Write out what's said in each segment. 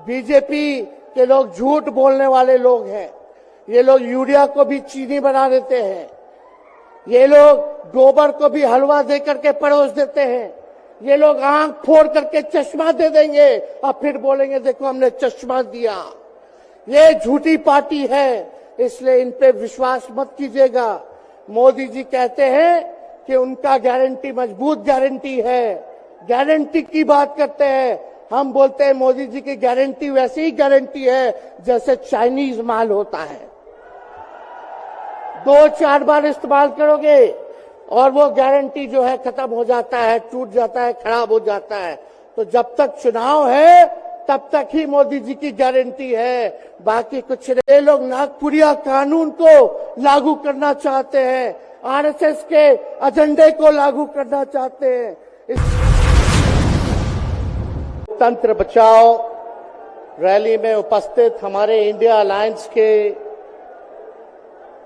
BJP के लोग झूठ बोलने वाले लोग हैं। ये लोग यूरिया को भी चीनी बना देते हैं। ये लोग गोबर को भी हलवा दे करके परोस देते हैं। ये लोग आंख फोड़ करके चश्मा दे देंगे और फिर बोलेंगे देखो हमने चश्मा दिया। ये झूठी पार्टी है, इसलिए इन पे विश्वास मत कीजिएगा। मोदी जी कहते हैं कि उनका गारंटी मजबूत गारंटी है, गारंटी की बात करते हैं। हम बोलते हैं मोदी जी की गारंटी वैसी ही गारंटी है जैसे चाइनीज माल होता है। 2-4 बार इस्तेमाल करोगे और वो गारंटी जो है खत्म हो जाता है, टूट जाता है, खराब हो जाता है। तो जब तक चुनाव है तब तक ही मोदी जी की गारंटी है, बाकी कुछ नहीं। ये लोग नागपुरिया कानून को लागू करना चाहते हैं, आरएसएस के एजेंडे को लागू करना चाहते हैं। तंत्र बचाओ रैली में उपस्थित हमारे इंडिया अलायंस के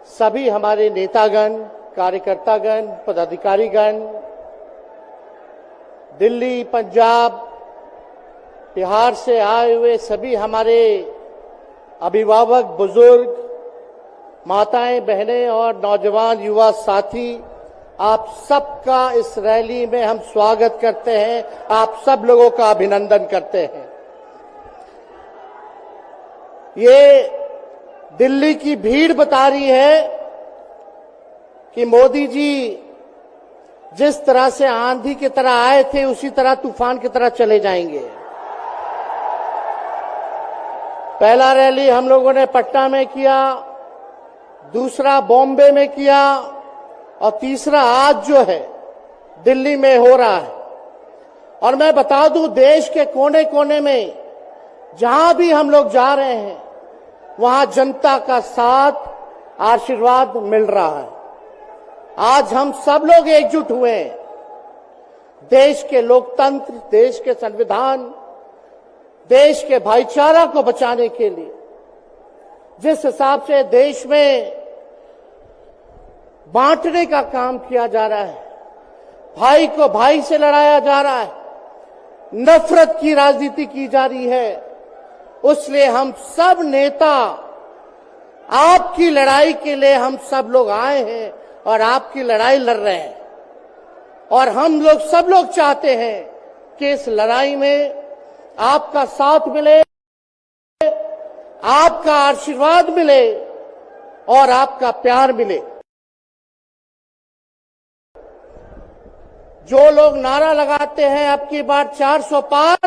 सभी हमारे नेतागण, कार्यकर्तागण, पदाधिकारीगण, दिल्ली, पंजाब, बिहार से आए हुए सभी हमारे अभिभावक, बुजुर्ग, माताएं, बहनें और नौजवान युवा साथी, आप सबका इस रैली में हम स्वागत करते हैं। आप सब लोगों का अभिनंदन करते हैं। ये दिल्ली की भीड़ बता रही है कि मोदी जी जिस तरह से आंधी की तरह आए थे उसी तरह तूफान की तरह चले जाएंगे। पहला रैली हम लोगों ने पटना में किया, दूसरा बॉम्बे में किया और तीसरा आज जो है दिल्ली में हो रहा है। और मैं बता दूं, देश के कोने कोने में जहां भी हम लोग जा रहे हैं वहां जनता का साथ, आशीर्वाद मिल रहा है। आज हम सब लोग एकजुट हुए हैं देश के लोकतंत्र, देश के संविधान, देश के भाईचारा को बचाने के लिए। जिस हिसाब से देश में बांटने का काम किया जा रहा है, भाई को भाई से लड़ाया जा रहा है, नफरत की राजनीति की जा रही है, उसलिए हम सब नेता आपकी लड़ाई के लिए हम सब लोग आए हैं और आपकी लड़ाई लड़ रहे हैं। और हम लोग सब लोग चाहते हैं कि इस लड़ाई में आपका साथ मिले, आपका आशीर्वाद मिले और आपका प्यार मिले। जो लोग नारा लगाते हैं अब की बार 400 पार,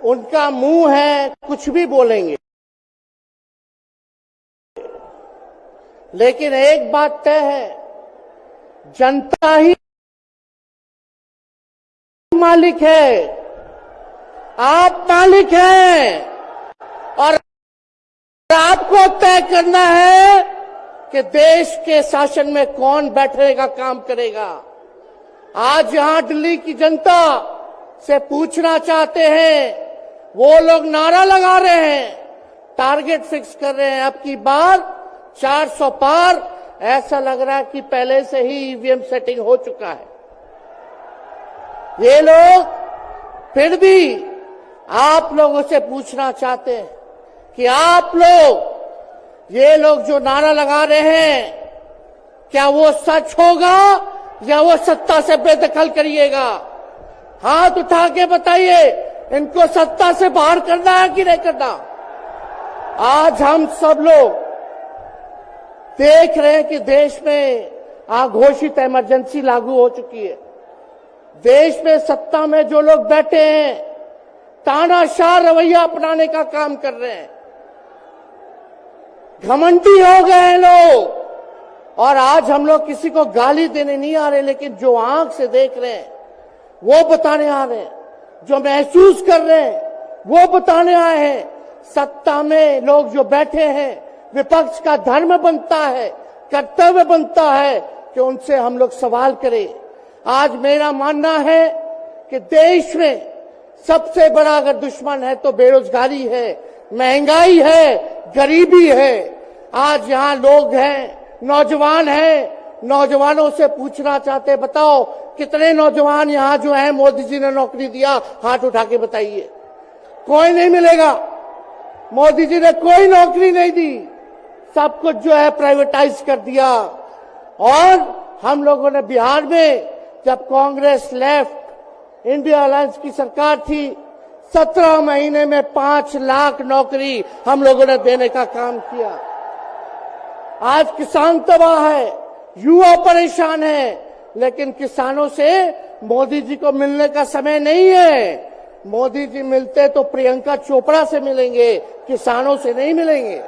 उनका मुंह है कुछ भी बोलेंगे, लेकिन एक बात तय है, जनता ही मालिक है, आप मालिक हैं और आपको तय करना है कि देश के शासन में कौन बैठने का काम करेगा। आज यहां दिल्ली की जनता से पूछना चाहते हैं, वो लोग नारा लगा रहे हैं, टारगेट फिक्स कर रहे हैं अब की बार 400 पार। ऐसा लग रहा है कि पहले से ही ईवीएम सेटिंग हो चुका है। ये लोग फिर भी आप लोगों से पूछना चाहते हैं कि आप लोग, ये लोग जो नारा लगा रहे हैं, क्या वो सच होगा या वो सत्ता से बेदखल करिएगा? हाथ उठा के बताइए, इनको सत्ता से बाहर करना है कि नहीं करना? आज हम सब लोग देख रहे हैं कि देश में अघोषित इमरजेंसी लागू हो चुकी है। देश में सत्ता में जो लोग बैठे हैं तानाशाह रवैया अपनाने का काम कर रहे हैं, घमंडी हो गए हैं लोग। और आज हम लोग किसी को गाली देने नहीं आ रहे, लेकिन जो आंख से देख रहे हैं वो बताने आ रहे हैं, जो महसूस कर रहे हैं वो बताने आए हैं। सत्ता में लोग जो बैठे हैं, विपक्ष का धर्म बनता है, कर्तव्य बनता है कि उनसे हम लोग सवाल करें। आज मेरा मानना है कि देश में सबसे बड़ा अगर दुश्मन है तो बेरोजगारी है, महंगाई है, गरीबी है। आज यहाँ लोग हैं, नौजवान हैं, नौजवानों से पूछना चाहते हैं, बताओ कितने नौजवान यहां जो है मोदी जी ने नौकरी दिया, हाथ उठा के बताइए। कोई नहीं मिलेगा। मोदी जी ने कोई नौकरी नहीं दी, सब कुछ जो है प्राइवेटाइज कर दिया। और हम लोगों ने बिहार में जब कांग्रेस लेफ्ट इंडिया अलायंस की सरकार थी, 17 महीने में 5 लाख नौकरी हम लोगों ने देने का काम किया। आज किसान तबाह है, युवा परेशान है, लेकिन किसानों से मोदी जी को मिलने का समय नहीं है। मोदी जी मिलते तो प्रियंका चोपड़ा से मिलेंगे, किसानों से नहीं मिलेंगे।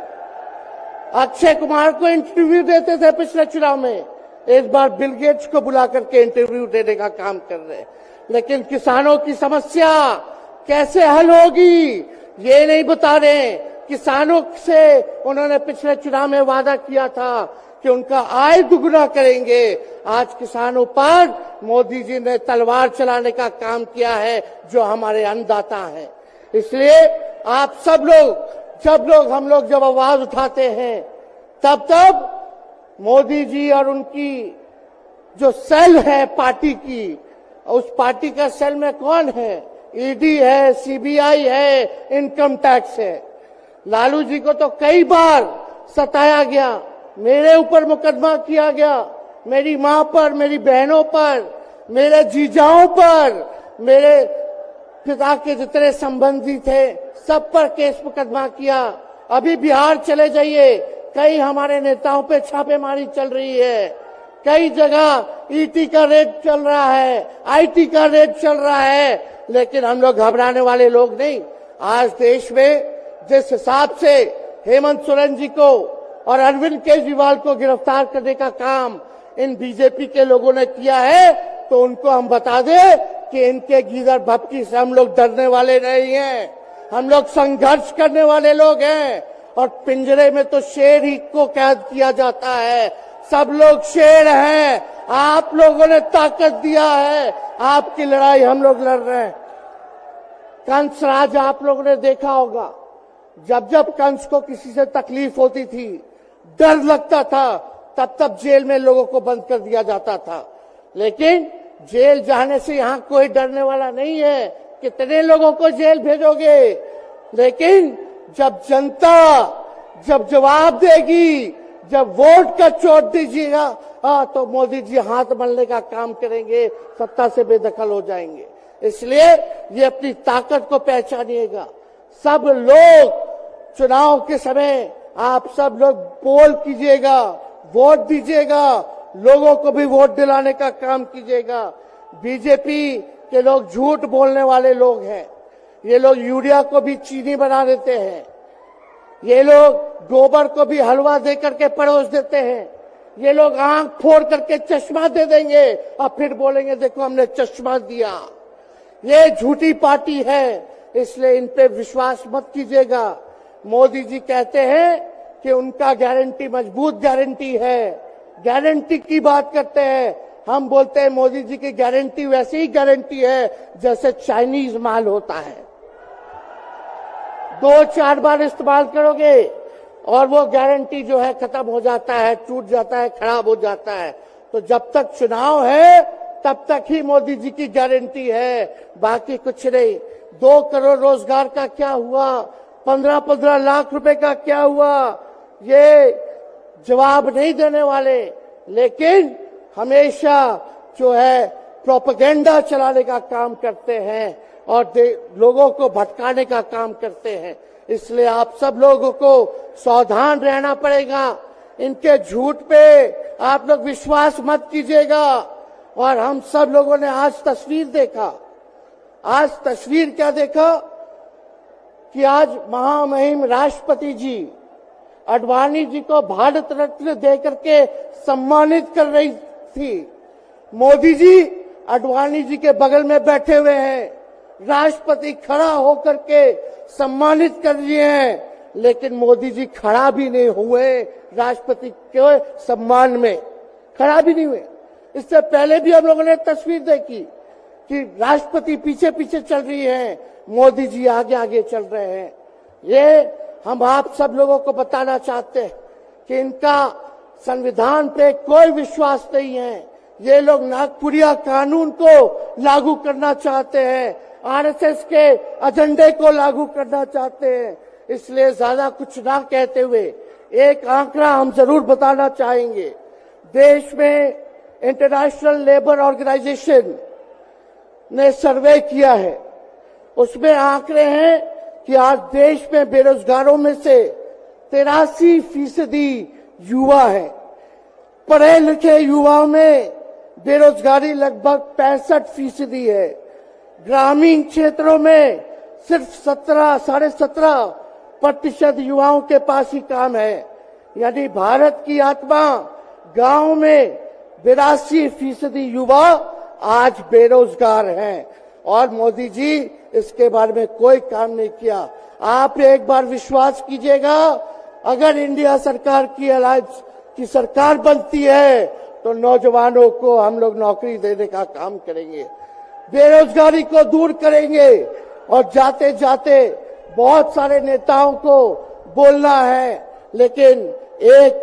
अक्षय कुमार को इंटरव्यू देते थे पिछले चुनाव में, इस बार बिल गेट्स को बुला करके इंटरव्यू देने का काम कर रहे हैं। लेकिन किसानों की समस्या कैसे हल होगी ये नहीं बता रहे। किसानों से उन्होंने पिछले चुनाव में वादा किया था कि उनका आय दुगुना करेंगे। आज किसानों पर मोदी जी ने तलवार चलाने का काम किया है, जो हमारे अन्नदाता हैं। इसलिए आप सब लोग हम लोग जब आवाज उठाते हैं, तब मोदी जी और उनकी जो सेल है पार्टी की, उस पार्टी का सेल में कौन है? ईडी है, सीबीआई है, इनकम टैक्स है। लालू जी को तो कई बार सताया गया, मेरे ऊपर मुकदमा किया गया, मेरी मां पर, मेरी बहनों पर, मेरे जीजाओं पर, मेरे पिता के जितने संबंधी थे सब पर केस मुकदमा किया। अभी बिहार चले जाइए, कई हमारे नेताओं पे छापेमारी चल रही है, कई जगह ईटी का रेड चल रहा है, आईटी का रेड चल रहा है। लेकिन हम लोग घबराने वाले लोग नहीं। आज देश में जिस हिसाब से हेमंत सोरेन जी को और अरविंद केजरीवाल को गिरफ्तार करने का काम इन बीजेपी के लोगों ने किया है, तो उनको हम बता दें कि इनके गीदड़ भपकी से हम लोग डरने वाले नहीं हैं। हम लोग संघर्ष करने वाले लोग हैं। और पिंजरे में तो शेर ही को कैद किया जाता है। सब लोग शेर हैं। आप लोगों ने ताकत दिया है, आपकी लड़ाई हम लोग लड़ रहे हैं। कंस राज आप लोगों ने देखा होगा, जब जब कंस को किसी से तकलीफ होती थी, डर लगता था, तब जेल में लोगों को बंद कर दिया जाता था। लेकिन जेल जाने से यहां कोई डरने वाला नहीं है। कितने लोगों को जेल भेजोगे? लेकिन जब जनता जब जवाब देगी, जब वोट का चोट दीजिएगा, तो मोदी जी हाथ मलने का काम करेंगे, सत्ता से बेदखल हो जाएंगे। इसलिए ये अपनी ताकत को पहचानिएगा। सब लोग चुनाव के समय आप सब लोग पोल कीजिएगा, वोट दीजिएगा, लोगों को भी वोट दिलाने का काम कीजिएगा। बीजेपी के लोग झूठ बोलने वाले लोग हैं। ये लोग यूरिया को भी चीनी बना देते हैं, ये लोग गोबर को भी हलवा दे करके परोस देते हैं, ये लोग आंख फोड़ करके चश्मा दे देंगे और फिर बोलेंगे देखो हमने चश्मा दिया। ये झूठी पार्टी है, इसलिए इन पे विश्वास मत कीजिएगा। मोदी जी कहते हैं कि उनका गारंटी मजबूत गारंटी है, गारंटी की बात करते हैं। हम बोलते हैं मोदी जी की गारंटी वैसी ही गारंटी है जैसे चाइनीज माल होता है। 2-4 बार इस्तेमाल करोगे और वो गारंटी जो है खत्म हो जाता है, टूट जाता है, खराब हो जाता है। तो जब तक चुनाव है तब तक ही मोदी जी की गारंटी है, बाकी कुछ नहीं। 2 करोड़ रोजगार का क्या हुआ? 15-15 लाख रुपए का क्या हुआ? ये जवाब नहीं देने वाले, लेकिन हमेशा जो है प्रोपेगेंडा चलाने का काम करते हैं और लोगों को भटकाने का काम करते हैं। इसलिए आप सब लोगों को सावधान रहना पड़ेगा। इनके झूठ पे आप लोग विश्वास मत कीजिएगा। और हम सब लोगों ने आज तस्वीर देखा। आज तस्वीर क्या देखा कि आज महामहिम राष्ट्रपति जी आडवाणी जी को भारत रत्न देकर के सम्मानित कर रही थी। मोदी जी आडवाणी जी के बगल में बैठे हुए हैं, राष्ट्रपति खड़ा होकर के सम्मानित कर दिए हैं, लेकिन मोदी जी खड़ा भी नहीं हुए राष्ट्रपति के सम्मान में, खड़ा भी नहीं हुए। इससे पहले भी हम लोगों ने तस्वीर देखी कि राष्ट्रपति पीछे पीछे चल रही है, मोदी जी आगे आगे चल रहे हैं। ये हम आप सब लोगों को बताना चाहते हैं कि इनका संविधान पे कोई विश्वास नहीं है। ये लोग नागपुरिया कानून को लागू करना चाहते हैं, आरएसएस के एजेंडे को लागू करना चाहते हैं। इसलिए ज्यादा कुछ ना कहते हुए एक आंकड़ा हम जरूर बताना चाहेंगे। देश में इंटरनेशनल लेबर ऑर्गेनाइजेशन ने सर्वे किया है, उसमें आंकड़े हैं कि आज देश में बेरोजगारों में से 83% युवा है। पढ़े लिखे युवाओं में बेरोजगारी लगभग 65% है। ग्रामीण क्षेत्रों में सिर्फ 17.5% युवाओं के पास ही काम है। यानी भारत की आत्मा गांव में 82% युवा आज बेरोजगार हैं और मोदी जी इसके बारे में कोई काम नहीं किया। आप एक बार विश्वास कीजिएगा, अगर इंडिया सरकार की अलायंस की सरकार बनती है तो नौजवानों को हम लोग नौकरी देने का काम करेंगे, बेरोजगारी को दूर करेंगे। और जाते जाते बहुत सारे नेताओं को बोलना है, लेकिन एक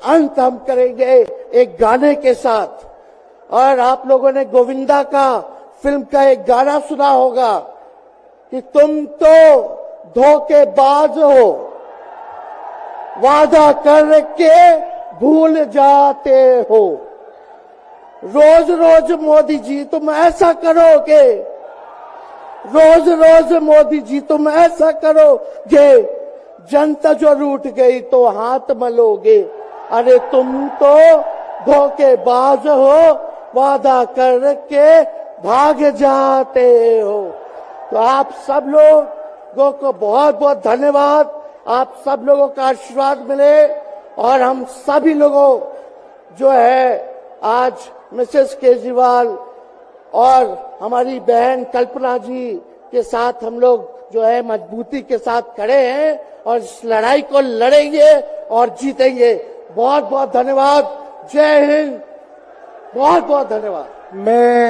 अंत हम करेंगे एक गाने के साथ। और आप लोगों ने गोविंदा का फिल्म का एक गाना सुना होगा कि तुम तो धोखेबाज हो, वादा करके भूल जाते हो। रोज रोज मोदी जी तुम ऐसा करोगे, रोज रोज मोदी जी तुम ऐसा करोगे, जनता जो रूठ गई तो हाथ मलोगे। अरे तुम तो धोखेबाज हो, वादा करके भाग जाते हो। तो आप सब लोगों को बहुत बहुत धन्यवाद। आप सब लोगों का आशीर्वाद मिले और हम सभी लोगों जो है आज मिसेस केजरीवाल और हमारी बहन कल्पना जी के साथ हम लोग जो है मजबूती के साथ खड़े हैं और इस लड़ाई को लड़ेंगे और जीतेंगे। बहुत बहुत धन्यवाद। जय हिंद। बहुत बहुत धन्यवाद। मैं